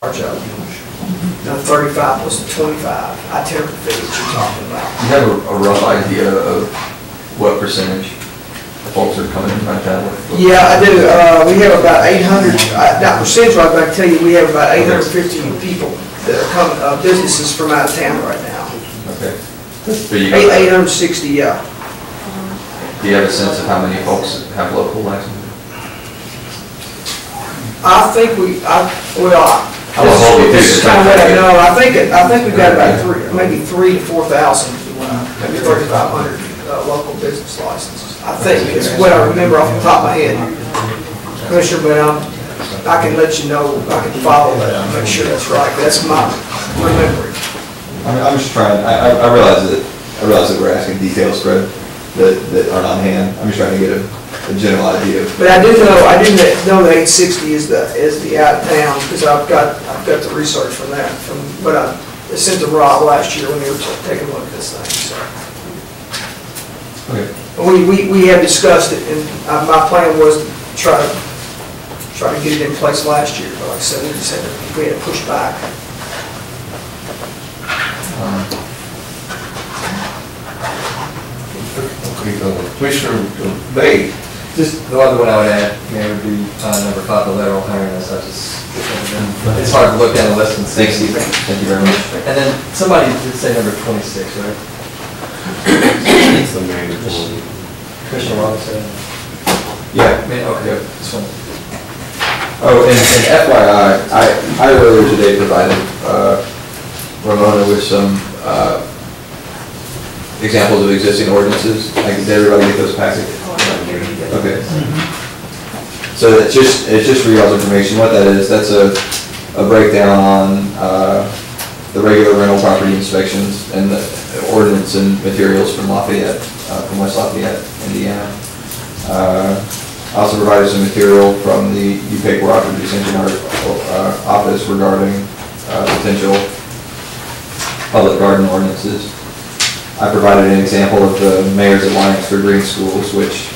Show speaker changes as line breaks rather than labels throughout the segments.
charge of. The 35 plus the 25 itinerant fee that you're talking about.
You have a rough idea of what percentage of folks are coming in right now?
Yeah, I do. We have about 800, now percentage-wise, I can tell you, we have about 850 people that are coming, businesses from out of town right now.
Okay.
860, yeah.
Do you have a sense of how many folks have local licenses?
I think this is kind of what I know. I think we've got about maybe 3,000 to 4,000, maybe 3,500 local business licenses. I think is what I remember off the top of my head, Commissioner. But I can let you know. I can follow that and make sure that's right. That's my remembering.
I'm just trying. I realize that we're asking details, Fred, that aren't on hand. I'm just trying to get a general idea.
But I didn't know the 860 is the out of town, because I've got the research from that, from what I sent to Rob last year when they were taking a look at this thing. So.
Okay.
We have discussed it, and my plan was to try to get it in place last year, but like I said, we had to push back.
Commissioner Bay, just the other one I would add, would be number 5, the lateral hiring. It's hard to look at less than 60.
Thank you very much.
And then somebody did say number 26, right?
It's the mandatory.
Commissioner Robinson.
Yeah.
Okay. This one.
Oh, and FYI, I earlier today provided Ramona with some examples of existing ordinances. Did everybody get those packets? Okay. So it's just for y'all's information. What that is, that's a breakdown on the regular rental property inspections and the ordinance and materials from Lafayette, from West Lafayette, Indiana. I also provided some material from the paperwork we sent in our office regarding potential public garden ordinances. I provided an example of the Mayor's Alliance for Green Schools, which,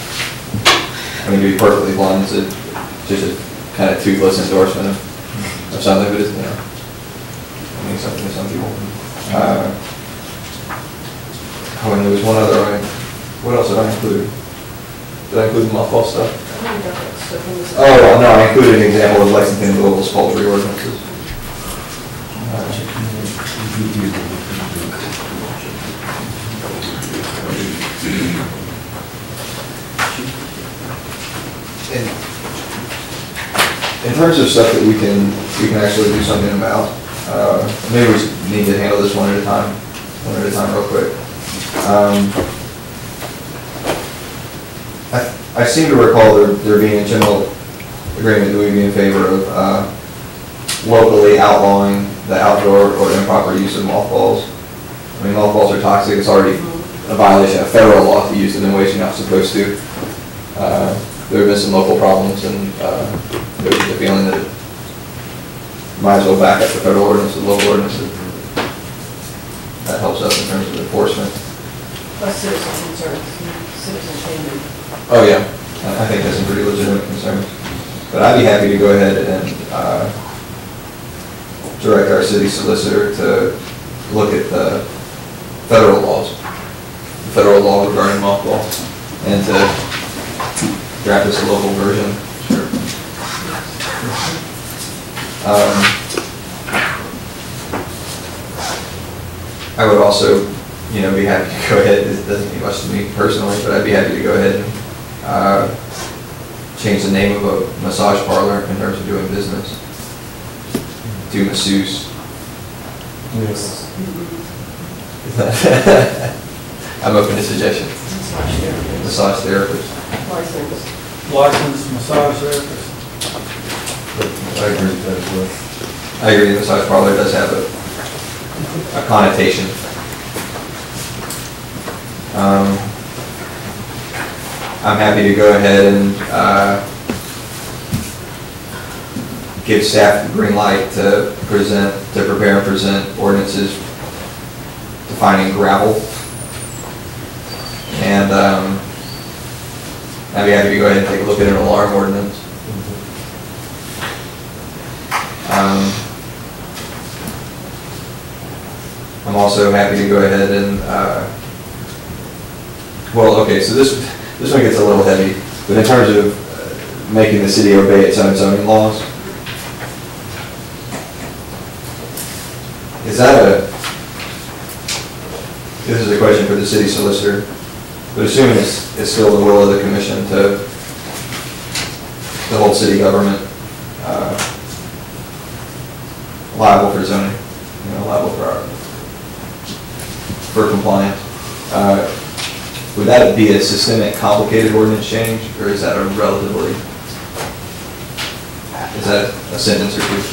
I mean, to be perfectly blunt, it's just a kind of toothless endorsement of something, but it's, I mean, something to some people. Oh, and there was one other, what else did I include? Did I include mothball stuff? Oh, no, I included an example of Lexington and Louisville's poultry ordinances. In terms of stuff that we can actually do something about, maybe we need to handle this one at a time real quick. I seem to recall there being a general agreement that we'd be in favor of locally outlawing the outdoor or improper use of mothballs. I mean, mothballs are toxic. It's already a violation of federal law to use them in ways you're not supposed to. There have been some local problems, and there's the feeling that it might as well back up the federal ordinance with local ordinances. That helps us in terms of enforcement.
Plus citizen concerns, citizen payment.
Oh yeah, I think that's some pretty legitimate concerns. But I'd be happy to go ahead and direct our city solicitor to look at the federal laws, the federal law regarding mothballs, and to draft us a local version. Sure. I would also, be happy to go ahead. It doesn't mean much to me personally, but I'd be happy to go ahead and change the name of a massage parlor in terms of doing business to masseuse.
Yes.
I'm open to suggestions. Massage therapist.
Licensed massage therapist.
I agree with that as well.
I agree, the massage parlor does have a connotation. I'm happy to go ahead and give staff the green light to prepare and present ordinances defining gravel. And I'd be happy to go ahead and take a look at an alarm ordinance. I'm also happy to go ahead and, well, okay, so this one gets a little heavy, but in terms of making the city obey its own zoning laws, is that this is a question for the city solicitor, but assuming it's still the will of the commission to hold city government liable for zoning, liable for compliance. Would that be a systemic, complicated ordinance change, or is that a relatively, is that a sentence or two?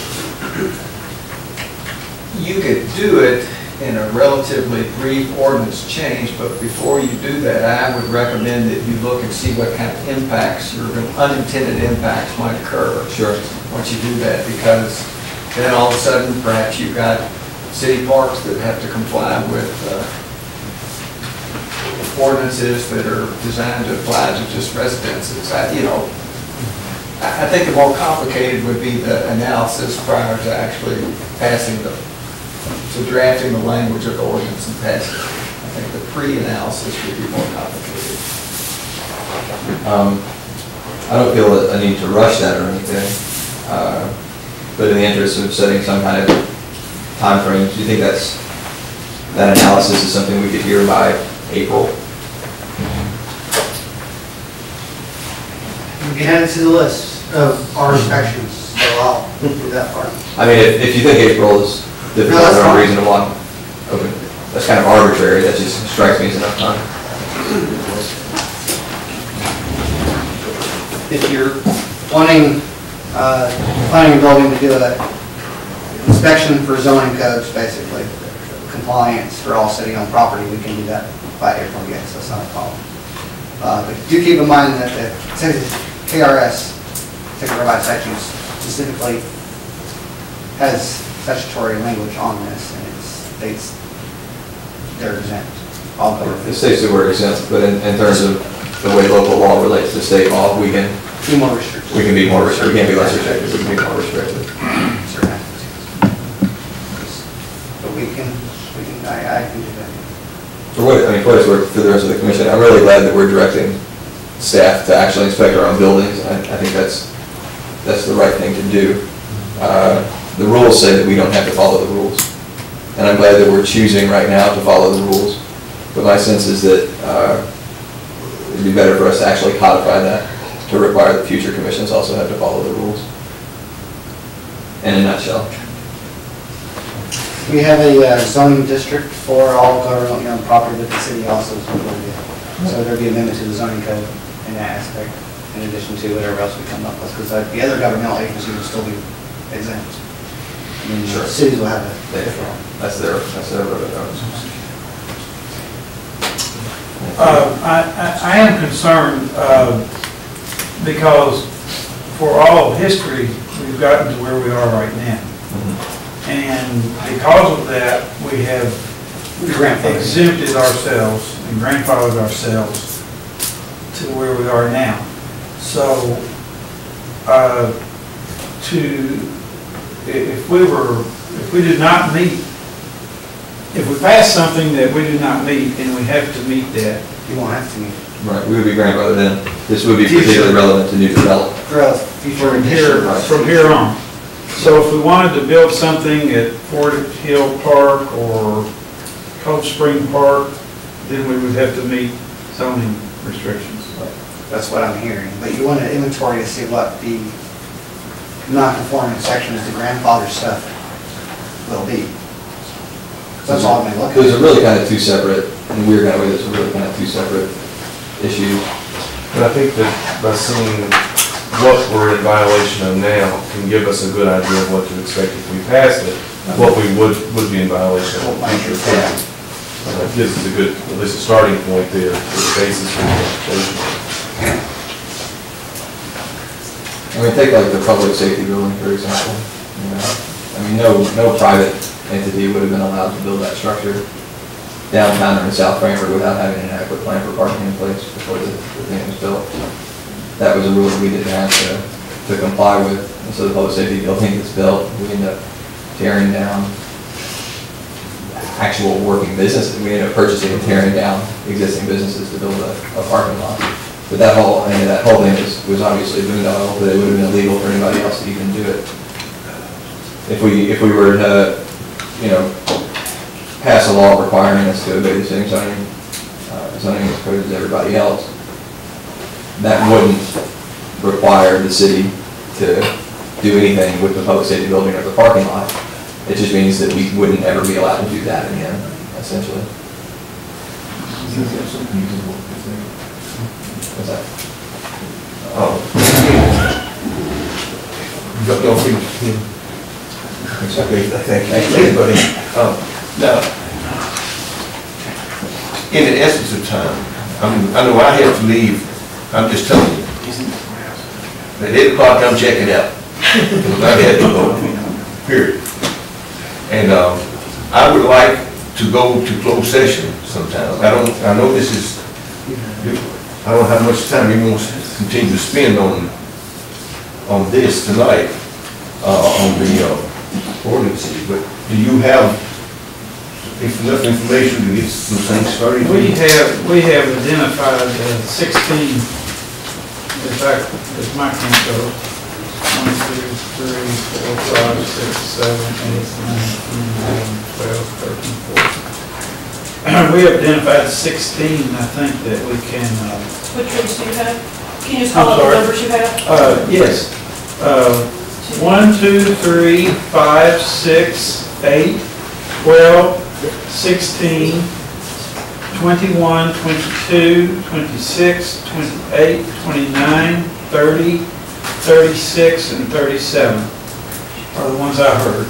You could do it in a relatively brief ordinance change, but before you do that, I would recommend that you look and see what kind of impacts or unintended impacts might occur.
Sure.
Once you do that, because then all of a sudden, perhaps you've got city parks that have to comply with ordinances that are designed to apply to just residences. I think the more complicated would be the analysis prior to actually drafting the language of the ordinance and passing it. I think the pre-analysis would be more complicated.
I don't feel a need to rush that or anything, but in the interest of setting some kind of time frame, do you think that analysis is something we could hear by April?
We can add it to the list of our inspections, so I'll do that part.
I mean, if you think April is difficult
that's
or
fine.
unreasonable, okay, that's kind of arbitrary, that just strikes me as enough time.
If you're wanting, planning a building to do an inspection for zoning codes, basically, compliance for all city-owned property, we can do that by April, yes, that's not a problem. But do keep in mind that the KRS, Technical Revised Statutes, specifically has statutory language on this, and it states they're exempt. All government.
It states that we're exempt, but in terms of the way local law relates to state law, we can
Be more restricted.
we can be more restricted. We can't be less restricted. We can be more restricted.
Certain aspects. But I can do that.
For what it's worth for the rest of the commission, I'm really glad that we're directing staff to actually inspect our own buildings. I think that's the right thing to do. The rules say that we don't have to follow the rules, and I'm glad that we're choosing right now to follow the rules. But my sense is that it'd be better for us to actually codify that, to require that future commissions also have to follow the rules. In a nutshell.
We have a zoning district for all government-owned property that the city also is going to do. So there'll be amendment to the zoning code in that aspect, in addition to whatever else we come up with, because the other governmental agencies will still be exempt. I mean,
Sure.
cities will have a
That's their road.
I am concerned because for all of history, we've gotten to where we are right now. And because of that, we have exempted ourselves and grandfathered ourselves to where we are now. So, if we pass something that we do not meet, and we have to meet that.
You won't have to meet.
Right, we would be grandfathered in. This would be particularly relevant to new development.
From here on. So if we wanted to build something at Fort Hill Park or Cold Spring Park, then we would have to meet zoning restrictions.
That's what I'm hearing. But you want an inventory to see what the non-conforming sections, the grandfather stuff will be. That's all I'm looking
Those
at.
are really kind of two separate, in a weird kind of way, those are really kind of two separate issues.
And I think that by seeing what we're in violation of now can give us a good idea of what to expect if we passed it, what we would be in violation of in future. It gives us a good, at least a starting point there, for the basis for the legislation.
I mean, take like the public safety building, for example. I mean, no private entity would have been allowed to build that structure downtown or in South Frankfort without having an adequate plan for parking in place before the thing was built. That was a rule that we didn't have to comply with. And so the public safety building gets built, we end up tearing down actual working business. We ended up purchasing and tearing down existing businesses to build a parking lot. But that whole thing was obviously boondoggle, but it would have been illegal for anybody else to even do it. If we were to, pass a law requiring us to obey the same zoning code as everybody else, that wouldn't require the city to do anything with the public safety building or the parking lot. It just means that we wouldn't ever be allowed to do that again, essentially. What's that?
Oh. Y'all finish. Okay, thank you, everybody. Now, in the essence of time, I know I have to leave, I'm just telling you. At 8 o'clock, I'm checking out. Because I had to go, period. And I would like to go to closed session sometime. I know this is, I don't have much time you want to continue to spend on this tonight, on the ordinances, but do you have enough information to get some things started?
We have identified 16, in fact, as my count goes, 1, 2, 3, 4, 5, 6, 7, 8, 9, 10, 11, 12, 13, 14. We have identified 16, I think, that we can.
Which ones do you have? Can you just call out the numbers you have?
Yes. 1, 2, 3, 5, 6, 8, 12, 16, 21, 22, 26, 28, 29, 30, 36, and 37 are the ones I heard.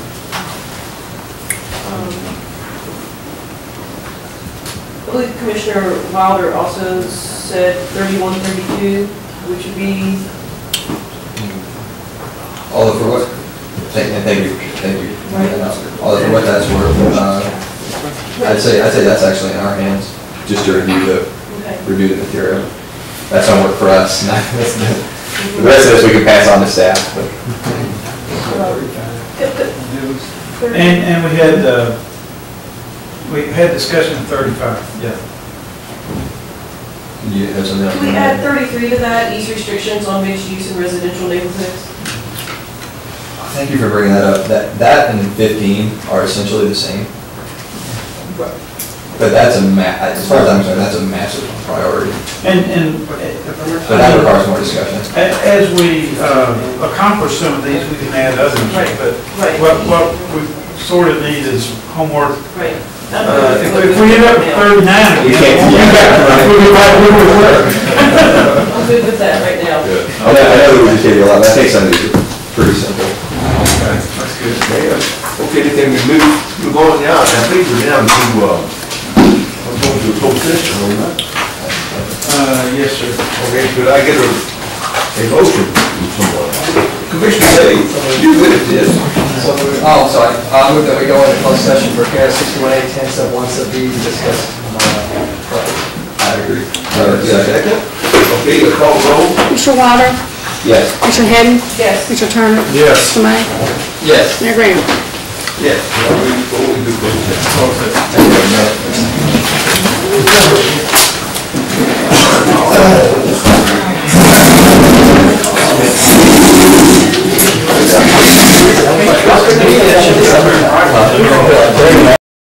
I believe Commissioner Wilder also said 31, 32, which would be...
All of for what? Thank you. All of for what that's worth. I'd say that's actually in our hands, just to review the material. That's homework for us. The rest of this we can pass on to staff. But.
And we had discussion of 35. Yeah.
You have something else?
Can we add 33 to that? Ease restrictions on mixed use in residential neighborhoods.
Thank you for bringing that up. That and 15 are essentially the same. But that's as far as I'm concerned, that's a massive priority. But that requires more discussion.
As we accomplish some of these, we can add others.
Right.
But
Right.
what we sort of need is homework.
Right.
If we end up with 39,
We can't.
I'm good with that right now.
I know we just gave you a lot, but I think some of these are pretty simple.
That's good. Okay, then we move on now. I think we're down to, I'm going to a closed session, are we not?
Yes, sir.
Okay, could I get a motion from someone? Commissioner Day, you good at this?
Oh, sorry. I move that we go into closed session for KRS 61A 10 sub 1 sub B to discuss.
I agree. Second?
Okay, the call roll.
Mr. Wilder?
Yes.
Mr. Hadden?
Yes.
Mr. Turner?
Yes.
Mr. May?
Yes.
Mayor Graham?
Yes. We do closed session.
Thank you.